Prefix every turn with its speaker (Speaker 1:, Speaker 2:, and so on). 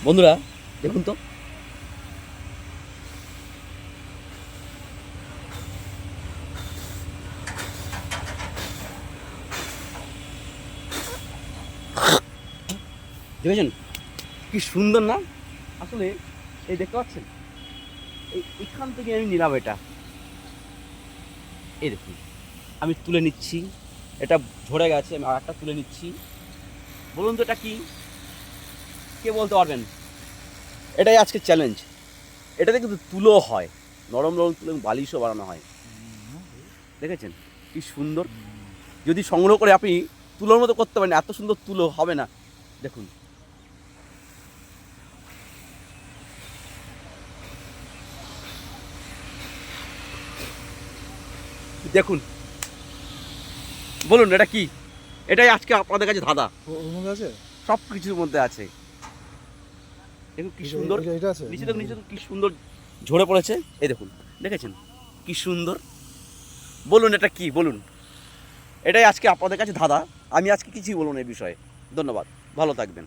Speaker 1: বন্ধুরা দেখুন তো, দেখেছেন কি সুন্দর না? আসলে এই দেখতে পাচ্ছেন, এখান থেকে আমি নিলাম এটা, এই দেখুন আমি তুলে নিচ্ছি, এটা ঝরে গেছে, আমি আর একটা তুলে নিচ্ছি। বলুন তো এটা কি, কে বলতে পারবেন? এটাই আজকে চ্যালেঞ্জ। এটাতে কিন্তু তুলো হয়, নরম নরম তুলো, বালিশও বানানো হয়। দেখেছেন কি সুন্দর? যদি সংগ্রহ করে আপনি তুলোর মতো করতে পারেন, এত সুন্দর তুলো হবে না। দেখুন দেখুন, বলুন এটা কি? এটাই আজকে আপনাদের কাছে ধাঁধা।
Speaker 2: ওর মধ্যে আছে?
Speaker 1: সব কিছুর মধ্যে আছে। দেখুন কি সুন্দর,
Speaker 2: এটা আছে?
Speaker 1: নিচে দেখুন, নিচে দেখুন কি সুন্দর ঝরে পড়েছে। এই দেখুন, দেখেছেন কি সুন্দর? বলুন এটা কি, বলুন। এটাই আজকে আপনাদের কাছে ধাঁধা। আমি আজকে কিছুই বলবো না এই বিষয়ে। ধন্যবাদ, ভালো থাকবেন।